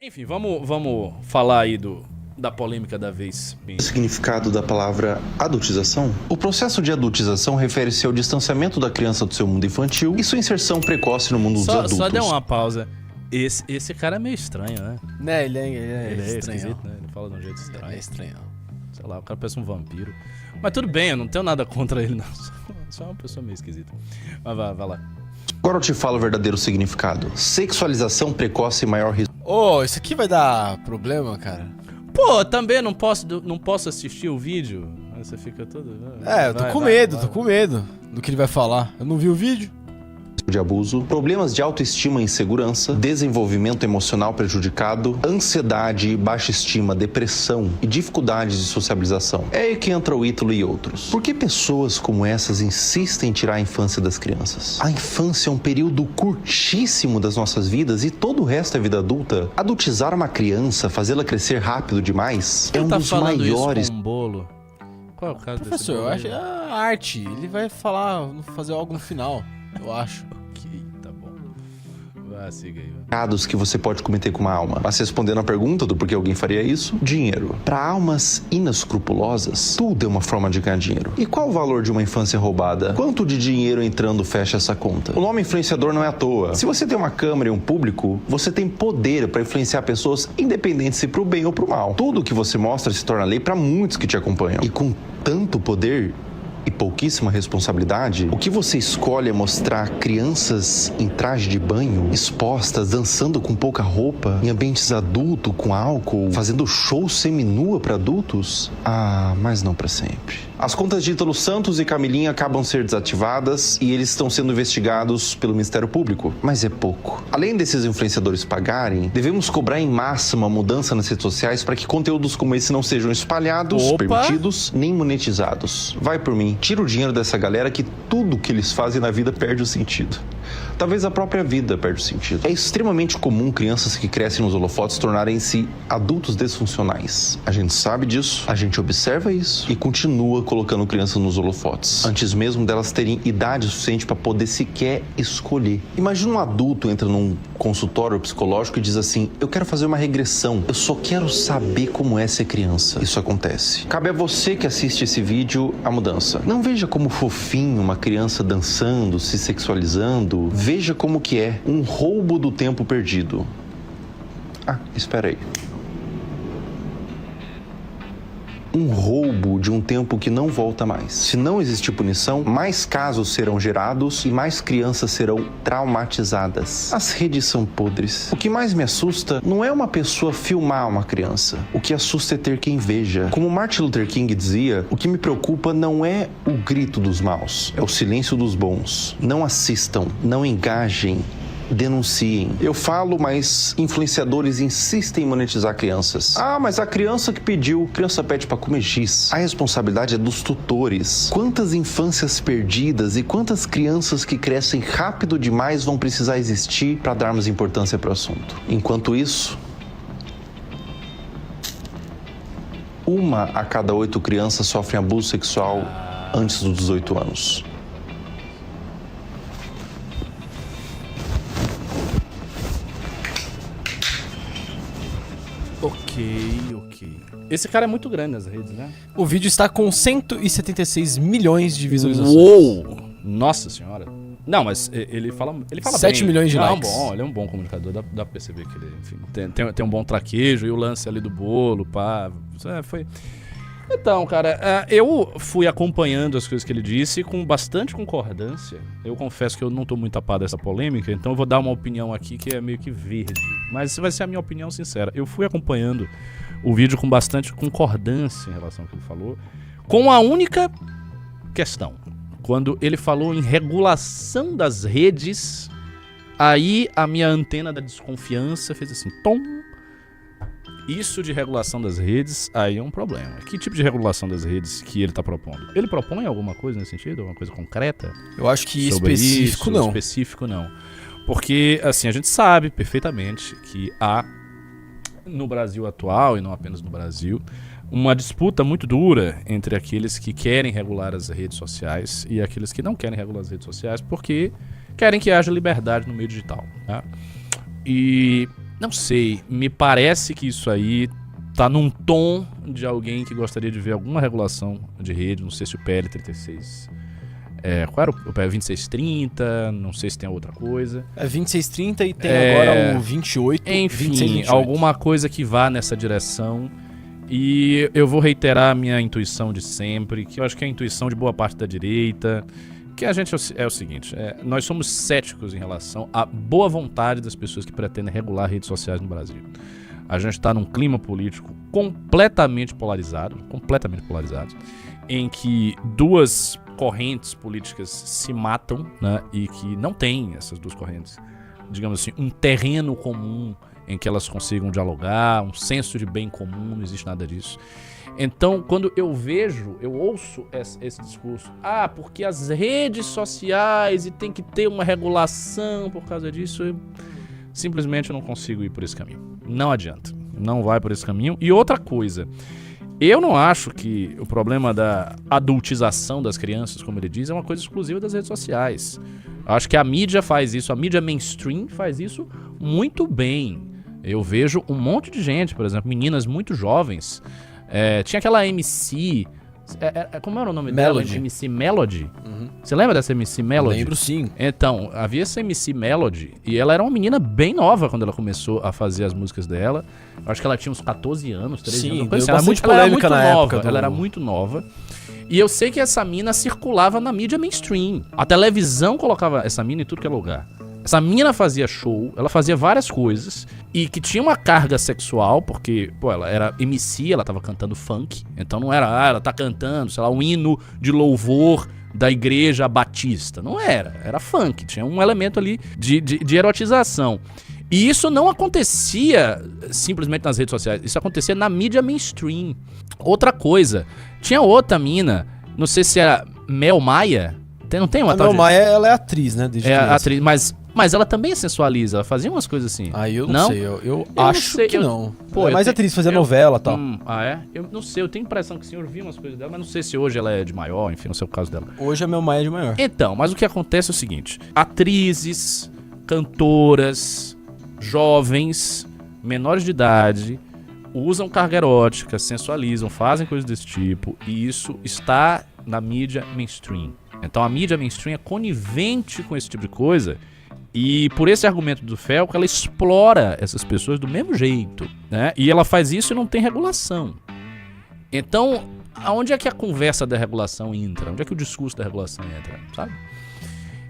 Enfim, vamos falar aí da polêmica da vez. O significado da palavra adultização? O processo de adultização refere-se ao distanciamento da criança do seu mundo infantil e sua inserção precoce no mundo dos adultos. Só deu uma pausa. Esse cara é meio estranho, né? Né, ele é estranho. esquisito, né? Ele fala de um jeito estranho. Ele é estranho. Sei lá, o cara parece um vampiro. Mas tudo bem, eu não tenho nada contra ele, não. Só é uma pessoa meio esquisita. Mas vai lá. Agora eu te falo o verdadeiro significado. Sexualização precoce e maior risco. Ô, isso aqui vai dar problema, cara? Pô, também não posso assistir o vídeo. Aí você fica todo... Eu tô com medo do que ele vai falar. Eu não vi o vídeo. De abuso, problemas de autoestima e insegurança, desenvolvimento emocional prejudicado, ansiedade, baixa estima, depressão e dificuldades de sociabilização. É aí que entra o Ítalo e outros. Por que pessoas como essas insistem em tirar a infância das crianças? A infância é um período curtíssimo das nossas vidas e todo o resto é vida adulta. Adultizar uma criança, fazê-la crescer rápido demais, é um dos maiores... Isso com um bolo. Qual é o caso desse Professor, bolo? eu acho que é a arte. Ele vai fazer algo no final, eu acho. Ok, tá bom. Vai, siga aí. Pecados que você pode cometer com uma alma. Mas respondendo a pergunta do porquê alguém faria isso, dinheiro. Para almas inescrupulosas, tudo é uma forma de ganhar dinheiro. E qual o valor de uma infância roubada? Quanto de dinheiro entrando fecha essa conta? O nome influenciador não é à toa. Se você tem uma câmera e um público, você tem poder para influenciar pessoas independente se pro bem ou pro mal. Tudo que você mostra se torna lei para muitos que te acompanham. E com tanto poder e pouquíssima responsabilidade, o que você escolhe é mostrar crianças em traje de banho, expostas, dançando com pouca roupa, em ambientes adultos, com álcool, fazendo show seminua para adultos? Ah, mas não para sempre. As contas de Ítalo Santos e Camilinha acabam de ser desativadas e eles estão sendo investigados pelo Ministério Público. Mas é pouco. Além desses influenciadores pagarem, devemos cobrar em massa uma mudança nas redes sociais para que conteúdos como esse não sejam espalhados, permitidos, nem monetizados. Vai por mim, tira o dinheiro dessa galera que tudo que eles fazem na vida perde o sentido. Talvez a própria vida perde o sentido. É extremamente comum crianças que crescem nos holofotes tornarem-se adultos disfuncionais. A gente sabe disso, a gente observa isso e continua colocando crianças nos holofotes, antes mesmo delas terem idade suficiente para poder sequer escolher. Imagina um adulto entra num consultório psicológico e diz assim: eu quero fazer uma regressão, eu só quero saber como é ser criança. Isso acontece. Cabe a você que assiste esse vídeo a mudança. Não veja como fofinho uma criança dançando, se sexualizando. Veja como que é um roubo do tempo perdido. Ah, espera aí. Um roubo de um tempo que não volta mais. Se não existir punição, mais casos serão gerados e mais crianças serão traumatizadas. As redes são podres. O que mais me assusta não é uma pessoa filmar uma criança. O que assusta é ter quem veja. Como Martin Luther King dizia, o que me preocupa não é o grito dos maus, é o silêncio dos bons. Não assistam, não engajem, denunciem. Eu falo, mas influenciadores insistem em monetizar crianças. Ah, mas a criança que pediu, criança pede pra comer giz. A responsabilidade é dos tutores. Quantas infâncias perdidas e quantas crianças que crescem rápido demais vão precisar existir para darmos importância para o assunto? Enquanto isso, 1 a cada 8 crianças sofrem abuso sexual antes dos 18 anos. Ok. Esse cara é muito grande nas redes, né? O vídeo está com 176 milhões de visualizações. Uou! Nossa senhora. Não, mas ele fala 7 bem. milhões de likes. Ele é um bom comunicador, dá pra perceber que ele, enfim, tem um bom traquejo e o lance ali do bolo, pá. Foi... Então, cara, eu fui acompanhando as coisas que ele disse com bastante concordância. Eu confesso que eu não tô muito a par dessa polêmica, então eu vou dar uma opinião aqui que é meio que verde. Mas vai ser a minha opinião sincera. Eu fui acompanhando o vídeo com bastante concordância em relação ao que ele falou, com a única questão. Quando ele falou em regulação das redes, aí a minha antena da desconfiança fez assim, tom. Isso de regulação das redes, aí é um problema. Que tipo de regulação das redes que ele está propondo? Ele propõe alguma coisa nesse sentido? Alguma coisa concreta? Eu acho que específico não. Específico não. Porque, assim, a gente sabe perfeitamente que há, no Brasil atual, e não apenas no Brasil, uma disputa muito dura entre aqueles que querem regular as redes sociais e aqueles que não querem regular as redes sociais porque querem que haja liberdade no meio digital, tá? E Não sei, me parece que isso aí tá num tom de alguém que gostaria de ver alguma regulação de rede, não sei se o PL 36... qual era o PL 2630, não sei se tem outra coisa. 2630 e tem agora o 28. Enfim, 26, 28. alguma coisa que vá nessa direção. E eu vou reiterar a minha intuição de sempre, que eu acho que é a intuição de boa parte da direita, que a gente é o seguinte, nós somos céticos em relação à boa vontade das pessoas que pretendem regular redes sociais no Brasil. A gente está num clima político completamente polarizado, em que duas correntes políticas se matam, né, e que não tem essas duas correntes, digamos assim, um terreno comum em que elas consigam dialogar, um senso de bem comum, não existe nada disso. Então, quando eu ouço esse discurso, porque as redes sociais e tem que ter uma regulação por causa disso, simplesmente eu não consigo ir por esse caminho. Não adianta, não vai por esse caminho. E outra coisa, eu não acho que o problema da adultização das crianças, como ele diz, é uma coisa exclusiva das redes sociais. Eu acho que a mídia faz isso, a mídia mainstream faz isso muito bem. Eu vejo um monte de gente, por exemplo, meninas muito jovens. Tinha aquela MC... como era o nome dela? MC Melody. Uhum. Você lembra dessa MC Melody? Lembro, sim. Então, havia essa MC Melody e ela era uma menina bem nova quando ela começou a fazer as músicas dela. Eu acho que ela tinha uns 14 anos, 13 anos. Sim, Assim. ela era muito nova. Ela era muito nova. E eu sei que essa mina circulava na mídia mainstream. A televisão colocava essa mina em tudo que é lugar. Essa mina fazia show, ela fazia várias coisas e que tinha uma carga sexual, porque, ela era MC, ela tava cantando funk, então não era, ela tá cantando, sei lá, um hino de louvor da igreja batista. Não era funk, tinha um elemento ali de erotização. E isso não acontecia simplesmente nas redes sociais, isso acontecia na mídia mainstream. Outra coisa, tinha outra mina, não sei se era Mel Maia, não tem uma tal de... Mel Maia, ela é atriz, né? Atriz, mas ela também sensualiza, ela fazia umas coisas assim. Eu não sei, eu acho que não. Pô, é mais atriz, fazia novela e tal. Eu não sei, eu tenho a impressão que sim, eu vi umas coisas dela, mas não sei se hoje ela é de maior, enfim, não sei o caso dela. Hoje a Mel Maia é de maior. Então, mas o que acontece é o seguinte, atrizes, cantoras, jovens, menores de idade, usam carga erótica, sensualizam, fazem coisas desse tipo, e isso está na mídia mainstream. Então a mídia mainstream é conivente com esse tipo de coisa. E por esse argumento do Felco, ela explora essas pessoas do mesmo jeito, né? E ela faz isso e não tem regulação. Então, aonde é que a conversa da regulação entra? Onde é que o discurso da regulação entra, sabe?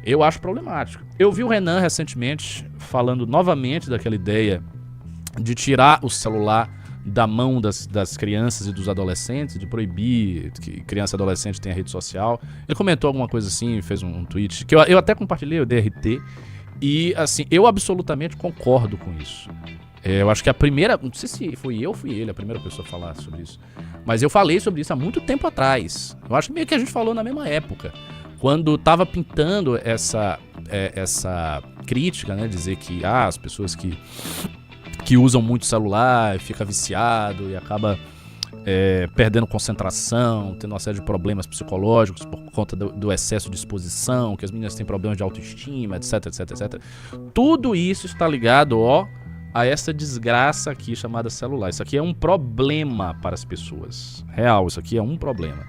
Eu acho problemático. Eu vi o Renan recentemente falando novamente daquela ideia de tirar o celular da mão das crianças e dos adolescentes, de proibir que criança e adolescente tenha rede social. Ele comentou alguma coisa assim, fez um tweet, que eu até compartilhei, o DRT, e assim, eu absolutamente concordo com isso. Eu acho que a primeira, não sei se fui ele a primeira pessoa a falar sobre isso, mas eu falei sobre isso há muito tempo atrás. Eu acho que meio que a gente falou na mesma época, quando tava pintando essa crítica, né, dizer que as pessoas que usam muito celular, fica viciado e acaba perdendo concentração, tendo uma série de problemas psicológicos por conta do excesso de exposição, que as meninas têm problemas de autoestima, etc, etc, etc. Tudo isso está ligado, a essa desgraça aqui chamada celular. Isso aqui é um problema para as pessoas. Real, isso aqui é um problema.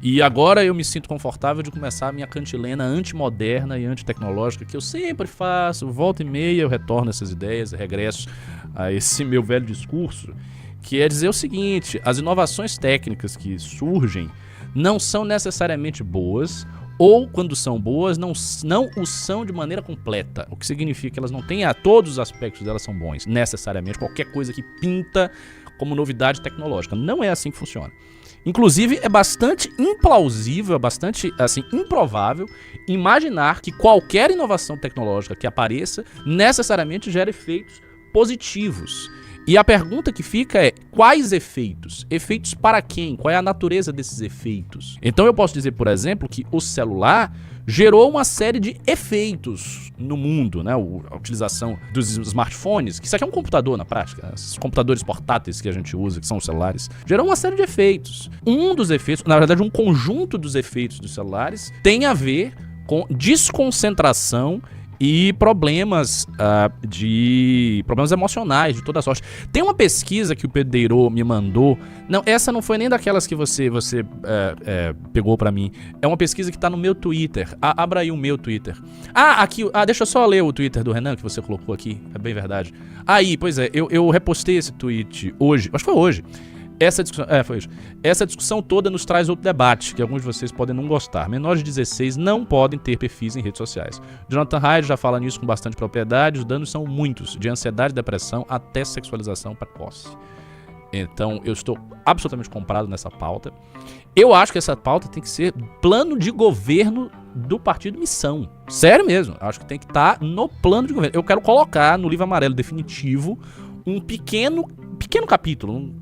E agora eu me sinto confortável de começar a minha cantilena antimoderna e antitecnológica, que eu sempre faço, volta e meia eu retorno essas ideias, regresso a esse meu velho discurso, que é dizer o seguinte: as inovações técnicas que surgem não são necessariamente boas, ou quando são boas, não o são de maneira completa, o que significa que elas não têm todos os aspectos delas são bons, necessariamente, qualquer coisa que pinta como novidade tecnológica. Não é assim que funciona. Inclusive, é bastante implausível, é bastante improvável imaginar que qualquer inovação tecnológica que apareça necessariamente gera efeitos positivos. E a pergunta que fica é: quais efeitos? Efeitos para quem? Qual é a natureza desses efeitos? Então eu posso dizer, por exemplo, que o celular gerou uma série de efeitos no mundo, né? A utilização dos smartphones, que isso aqui é um computador na prática, esses computadores portáteis que a gente usa, que são os celulares, gerou uma série de efeitos. Um dos efeitos, na verdade um conjunto dos efeitos dos celulares, tem a ver com desconcentração e problemas problemas emocionais de toda sorte. Tem uma pesquisa que o Pedro Deirô me mandou. Não, essa não foi nem daquelas que você pegou pra mim. É uma pesquisa que tá no meu Twitter. Abra aí o meu Twitter. Aqui. Deixa eu só ler o Twitter do Renan que você colocou aqui. É bem verdade. Aí, pois é, eu repostei esse tweet hoje. Acho que foi hoje. Foi hoje. Essa discussão toda nos traz outro debate, que alguns de vocês podem não gostar. Menores de 16 não podem ter perfis em redes sociais. Jonathan Haidt já fala nisso com bastante propriedade. Os danos são muitos, de ansiedade, depressão até sexualização precoce. Então, eu estou absolutamente comprado nessa pauta. Eu acho que essa pauta tem que ser plano de governo do Partido Missão. Sério mesmo. Acho que tem que estar no plano de governo. Eu quero colocar no livro amarelo definitivo um pequeno capítulo, um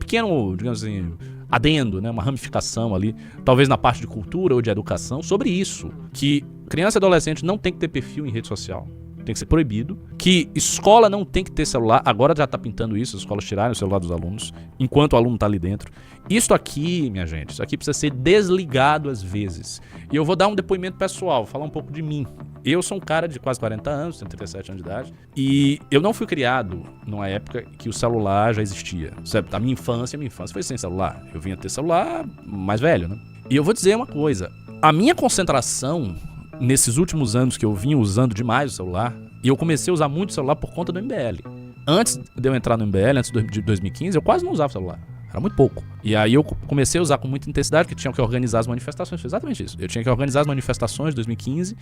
pequeno, digamos assim, adendo, né, uma ramificação ali, talvez na parte de cultura ou de educação, sobre isso, que criança e adolescente não tem que ter perfil em rede social, tem que ser proibido, que escola não tem que ter celular, agora já tá pintando isso, as escolas tirarem o celular dos alunos, enquanto o aluno tá ali dentro. Isso aqui, minha gente, isso aqui precisa ser desligado às vezes. E eu vou dar um depoimento pessoal, vou falar um pouco de mim. Eu sou um cara de quase 40 anos, tenho 37 anos de idade, e eu não fui criado numa época que o celular já existia. A minha infância foi sem celular. Eu vinha ter celular mais velho, né? E eu vou dizer uma coisa, a minha concentração nesses últimos anos que eu vim usando demais o celular, e eu comecei a usar muito o celular por conta do MBL. Antes de eu entrar no MBL, antes de 2015, eu quase não usava o celular. Era muito pouco. E aí eu comecei a usar com muita intensidade, porque tinha que organizar as manifestações. Foi exatamente isso. Eu tinha que organizar as manifestações de 2015.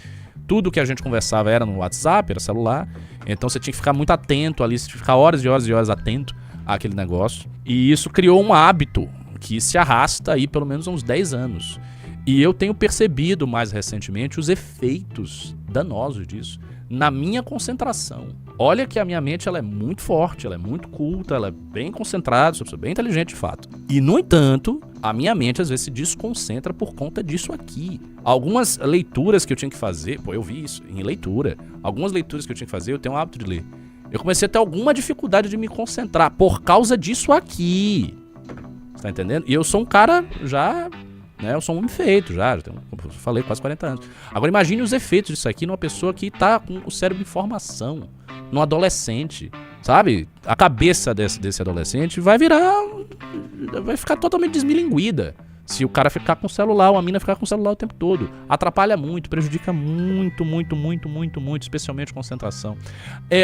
Tudo que a gente conversava era no WhatsApp, era celular. Então você tinha que ficar muito atento ali, você tinha que ficar horas e horas e horas atento àquele negócio. E isso criou um hábito que se arrasta aí pelo menos há uns 10 anos. E eu tenho percebido mais recentemente os efeitos danosos disso na minha concentração. Olha que a minha mente ela é muito forte, ela é muito culta, ela é bem concentrada, sou bem inteligente de fato. E, no entanto, a minha mente às vezes se desconcentra por conta disso aqui. Algumas leituras que eu tinha que fazer, eu vi isso em leitura. Algumas leituras que eu tinha que fazer, eu tenho o hábito de ler. Eu comecei a ter alguma dificuldade de me concentrar por causa disso aqui. Você tá entendendo? E eu sou um cara já... Eu sou um homem feito já tenho, como eu falei, quase 40 anos. Agora imagine os efeitos disso aqui numa pessoa que tá com o cérebro em formação, num adolescente, sabe? A cabeça desse adolescente vai ficar totalmente desmilinguida se o cara ficar com o celular ou a mina ficar com o celular o tempo todo. Atrapalha muito, prejudica muito, especialmente a concentração.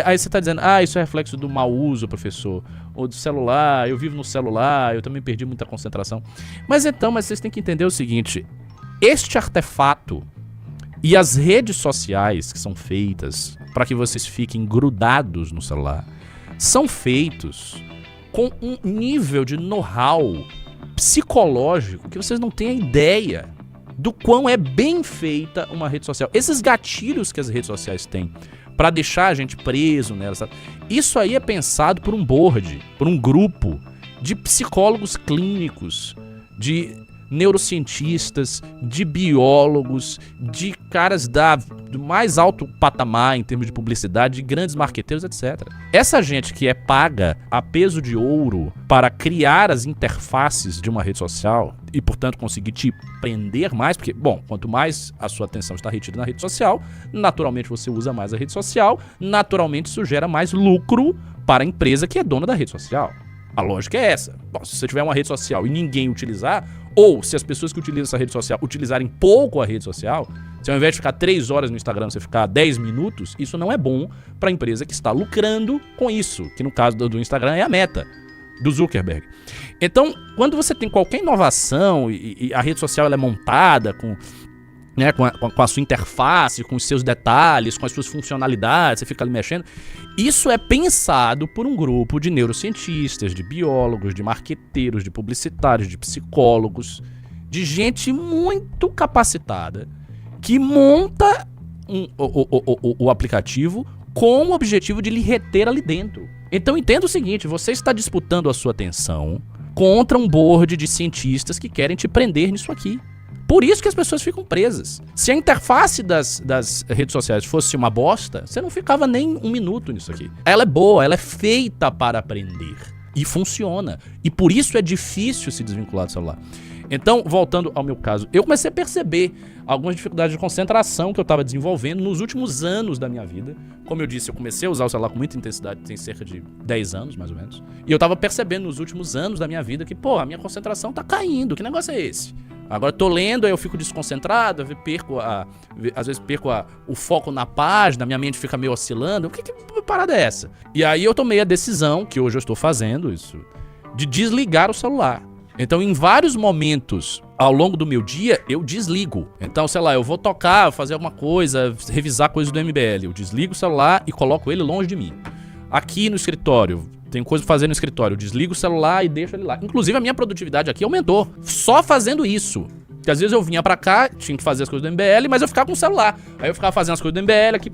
Aí você tá dizendo, isso é reflexo do mau uso, professor, ou do celular, eu vivo no celular, eu também perdi muita concentração. Mas vocês têm que entender o seguinte, este artefato e as redes sociais que são feitas para que vocês fiquem grudados no celular, são feitos com um nível de know-how psicológico que vocês não têm a ideia do quão é bem feita uma rede social. Esses gatilhos que as redes sociais têm para deixar a gente preso nelas, sabe? Isso aí é pensado por um board, por um grupo de psicólogos clínicos, de neurocientistas, de biólogos, de caras do mais alto patamar em termos de publicidade, de grandes marqueteiros, etc. Essa gente que é paga a peso de ouro para criar as interfaces de uma rede social e, portanto, conseguir te prender mais, porque, quanto mais a sua atenção está retida na rede social, naturalmente você usa mais a rede social, naturalmente isso gera mais lucro para a empresa que é dona da rede social. A lógica é essa. Se você tiver uma rede social e ninguém utilizar, ou se as pessoas que utilizam essa rede social utilizarem pouco a rede social, se ao invés de ficar 3 horas no Instagram, você ficar 10 minutos, isso não é bom para a empresa que está lucrando com isso, que no caso do Instagram é a Meta, do Zuckerberg. Então, quando você tem qualquer inovação e a rede social ela é montada com a sua interface, com os seus detalhes, com as suas funcionalidades, você fica ali mexendo. Isso é pensado por um grupo de neurocientistas, de biólogos, de marqueteiros, de publicitários, de psicólogos, de gente muito capacitada que monta o aplicativo com o objetivo de lhe reter ali dentro. Então entenda o seguinte, você está disputando a sua atenção contra um board de cientistas que querem te prender nisso aqui. Por isso que as pessoas ficam presas. Se a interface das redes sociais fosse uma bosta, você não ficava nem 1 minuto nisso aqui. Ela é boa, ela é feita para aprender. E funciona. E por isso é difícil se desvincular do celular. Então, voltando ao meu caso, eu comecei a perceber algumas dificuldades de concentração que eu estava desenvolvendo nos últimos anos da minha vida. Como eu disse, eu comecei a usar o celular com muita intensidade, tem cerca de 10 anos, mais ou menos. E eu estava percebendo nos últimos anos da minha vida que, pô, a minha concentração tá caindo, que negócio é esse? Agora eu tô lendo, aí eu fico desconcentrado, às vezes perco o foco na página, minha mente fica meio oscilando. Que parada é essa? E aí eu tomei a decisão, que hoje eu estou fazendo isso, de desligar o celular. Então, em vários momentos ao longo do meu dia, eu desligo. Então, sei lá, eu vou tocar, fazer alguma coisa, revisar coisas do MBL. Eu desligo o celular e coloco ele longe de mim. Aqui no escritório, tem coisa pra fazer no escritório. Eu desligo o celular e deixo ele lá. Inclusive, a minha produtividade aqui aumentou. Só fazendo isso. Porque às vezes eu vinha pra cá, tinha que fazer as coisas do MBL, mas eu ficava com o celular. Aí eu ficava fazendo as coisas do MBL aqui,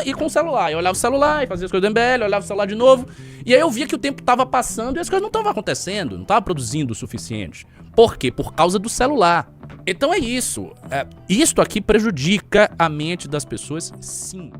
e com o celular. Eu olhava o celular e fazia as coisas do MBL, olhava o celular de novo. E aí eu via que o tempo tava passando e as coisas não estavam acontecendo, não tava produzindo o suficiente. Por quê? Por causa do celular. Então é isso. Isto aqui prejudica a mente das pessoas, sim.